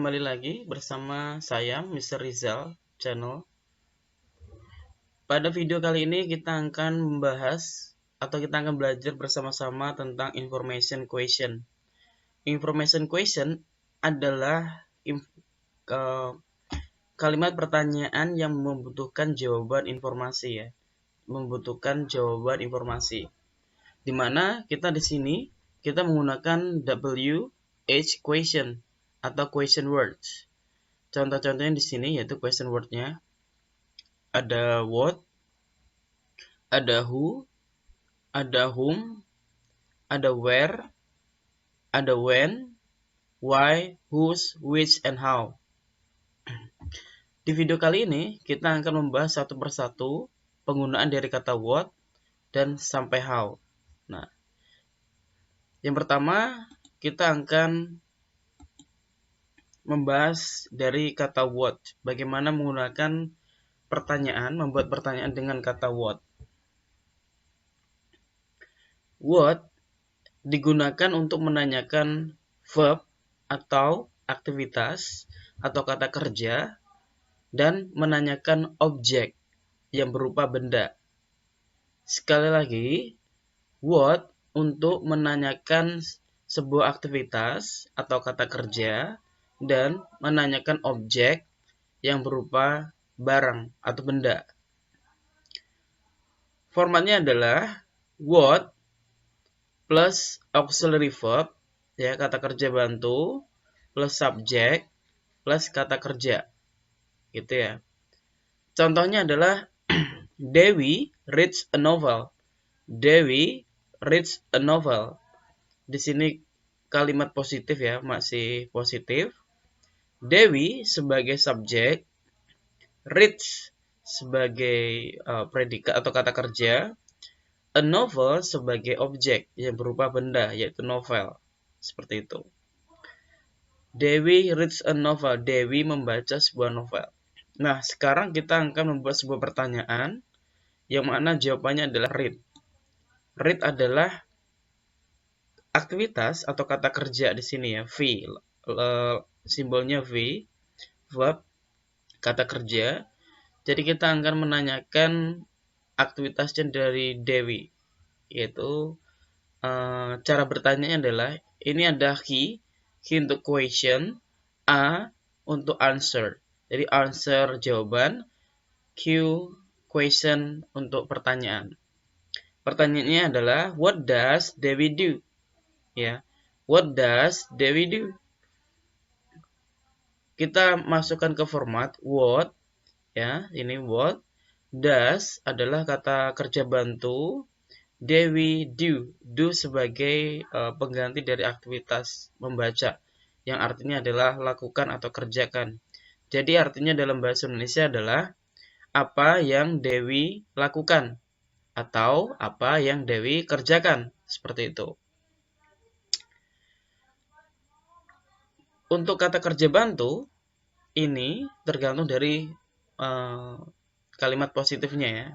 kembali lagi bersama saya Mr. Rizal Channel. Pada video kali ini kita akan membahas atau kita akan belajar bersama-sama tentang information question. Information question adalah kalimat pertanyaan yang membutuhkan jawaban informasi ya. Membutuhkan jawaban informasi. Dimana kita di sini kita menggunakan WH question atau question words. Contoh-contohnya di sini yaitu question word-nya. Ada what, ada who, ada whom, ada where, ada when, why, whose, which, and how. Di video kali ini kita akan membahas satu persatu penggunaan dari kata what dan sampai how. Nah, yang pertama kita akan membahas dari kata what. Bagaimana menggunakan pertanyaan, membuat pertanyaan dengan kata what. What digunakan untuk menanyakan verb atau aktivitas atau kata kerja dan menanyakan objek yang berupa benda. Sekali lagi, what untuk menanyakan sebuah aktivitas atau kata kerja dan menanyakan objek yang berupa barang atau benda. Formatnya adalah what plus auxiliary verb, ya, kata kerja bantu, plus subject, plus kata kerja. Gitu ya. Contohnya adalah Dewi reads a novel. Dewi reads a novel. Di sini kalimat positif ya, masih positif. Dewi sebagai subjek, reads sebagai predikat atau kata kerja, a novel sebagai objek yang berupa benda, yaitu novel. Seperti itu. Dewi reads a novel. Dewi membaca sebuah novel. Nah, sekarang kita akan membuat sebuah pertanyaan yang mana jawabannya adalah read. Read adalah aktivitas atau kata kerja di sini ya, V. Simbolnya V, verb, kata kerja. Jadi kita akan menanyakan aktivitasnya dari Dewi, yaitu cara bertanya adalah ini ada he untuk question, A untuk answer. Jadi answer jawaban, Q question untuk pertanyaan. Pertanyaannya adalah what does Dewi do? Ya, what does Dewi do? Kita masukkan ke format what, ya, ini what. Does adalah kata kerja bantu. Dewi do sebagai pengganti dari aktivitas membaca, yang artinya adalah lakukan atau kerjakan. Jadi artinya dalam bahasa Indonesia adalah apa yang Dewi lakukan atau apa yang Dewi kerjakan, seperti itu. Untuk kata kerja bantu ini tergantung dari kalimat positifnya ya.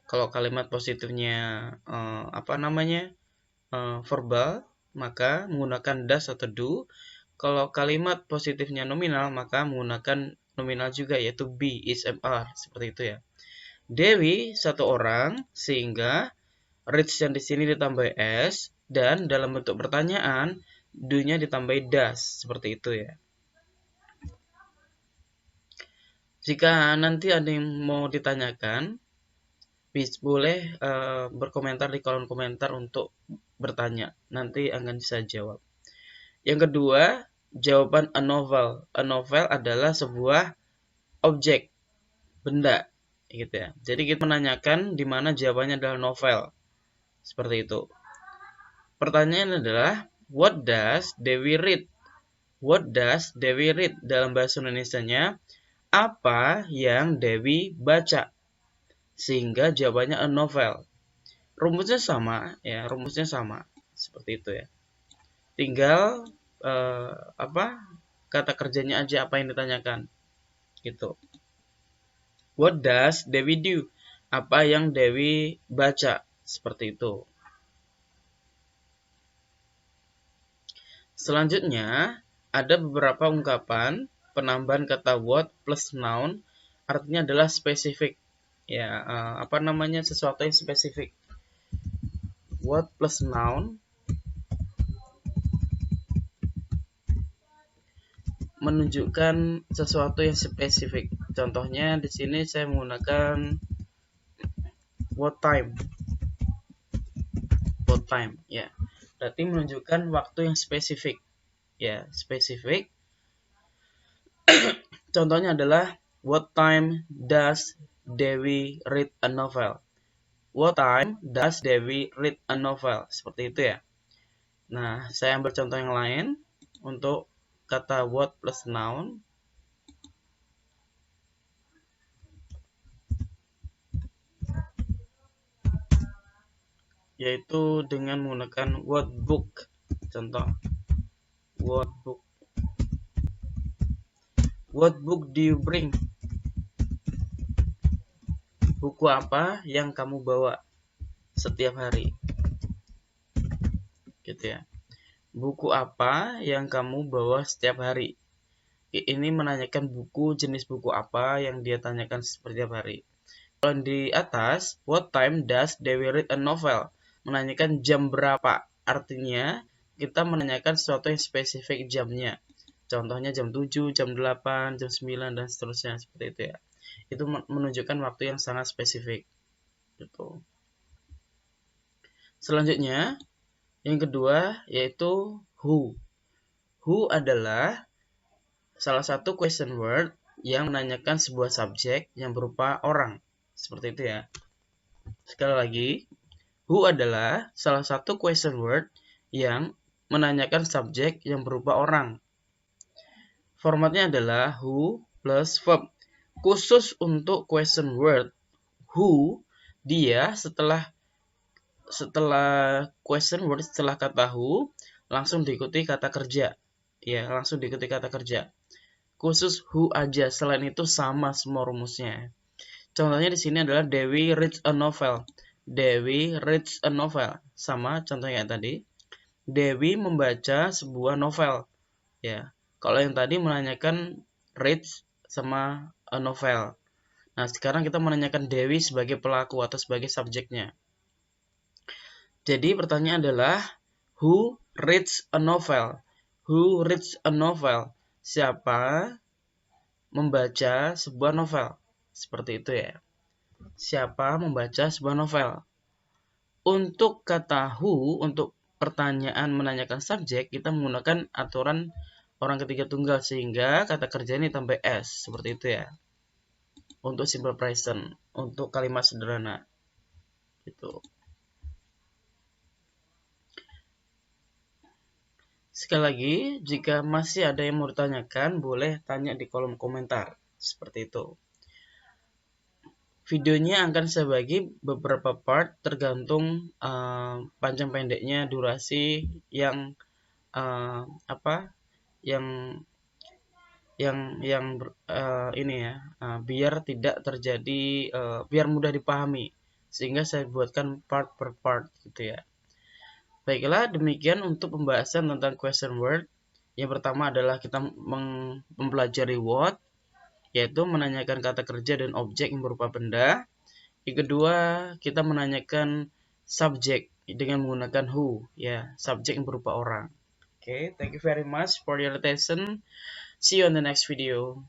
Kalau kalimat positifnya verbal, maka menggunakan does atau do. Kalau kalimat positifnya nominal, maka menggunakan nominal juga, yaitu be, is, am, are, seperti itu ya. Dewi satu orang, sehingga reads yang di sini ditambah s, dan dalam bentuk pertanyaan do-nya ditambah does, seperti itu ya. Jika nanti ada yang mau ditanyakan, boleh berkomentar di kolom komentar untuk bertanya. Nanti akan saya jawab. Yang kedua, jawaban a novel. A novel adalah sebuah objek, benda, gitu ya. Jadi kita menanyakan di mana jawabannya adalah novel. Seperti itu. Pertanyaan adalah what does Dewi read? What does Dewi read? Dalam bahasa Indonesianya, apa yang Dewi baca? Sehingga jawabannya a novel. Rumusnya sama ya, rumusnya sama. Seperti itu ya. Tinggal kata kerjanya aja apa yang ditanyakan. Gitu. What does Dewi do? Apa yang Dewi baca? Seperti itu. Selanjutnya, ada beberapa ungkapan penambahan kata what plus noun artinya adalah spesifik. Ya, apa namanya, sesuatu yang spesifik. What plus noun menunjukkan sesuatu yang spesifik. Contohnya di sini saya menggunakan what time. What time, ya. Berarti menunjukkan waktu yang spesifik. Ya, spesifik. Contohnya adalah what time does Dewi read a novel? What time does Dewi read a novel? Seperti itu ya. Nah, saya ambil contoh yang lain untuk kata what plus noun. Yaitu dengan menggunakan what book. Contoh, what book. What book do you bring? Buku apa yang kamu bawa setiap hari? Gitu ya. Buku apa yang kamu bawa setiap hari? Ini menanyakan buku, jenis buku apa yang dia tanyakan setiap hari. Kalau di atas, what time does Dewi read a novel? Menanyakan jam berapa. Artinya, kita menanyakan sesuatu yang spesifik jamnya. Contohnya jam 7, jam 8, jam 9, dan seterusnya. Seperti itu ya. Itu menunjukkan waktu yang sangat spesifik. Gitu. Selanjutnya, yang kedua yaitu who. Who adalah salah satu question word yang menanyakan sebuah subjek yang berupa orang. Seperti itu ya. Sekali lagi, who adalah salah satu question word yang menanyakan subjek yang berupa orang. Formatnya adalah who plus verb. Khusus untuk question word who, dia setelah question word, setelah kata who, langsung diikuti kata kerja. Ya, langsung diikuti kata kerja. Khusus who aja, selain itu sama semua rumusnya. Contohnya di sini adalah Dewi reads a novel. Dewi reads a novel. Sama contohnya tadi. Dewi membaca sebuah novel. Ya. Kalau yang tadi menanyakan reads sama a novel. Nah, sekarang kita menanyakan Dewi sebagai pelaku atau sebagai subjeknya. Jadi pertanyaan adalah who reads a novel? Who reads a novel? Siapa membaca sebuah novel? Seperti itu ya. Siapa membaca sebuah novel? Untuk kata who, untuk pertanyaan menanyakan subjek, kita menggunakan aturan orang ketiga tunggal sehingga kata kerja ini tambah s. Seperti itu ya. Untuk simple present, untuk kalimat sederhana. Gitu. Sekali lagi, jika masih ada yang mau ditanyakan, boleh tanya di kolom komentar. Seperti itu. Videonya akan saya bagi beberapa part tergantung panjang pendeknya durasi yang ini ya, biar tidak terjadi, biar mudah dipahami, sehingga saya buatkan part per part gitu ya. Baiklah, demikian untuk pembahasan tentang question word. Yang pertama adalah kita mempelajari what, yaitu menanyakan kata kerja dan objek yang berupa benda. Yang kedua, kita menanyakan subjek dengan menggunakan who, ya, subjek yang berupa orang. Okay, thank you very much for your attention. See you on the next video.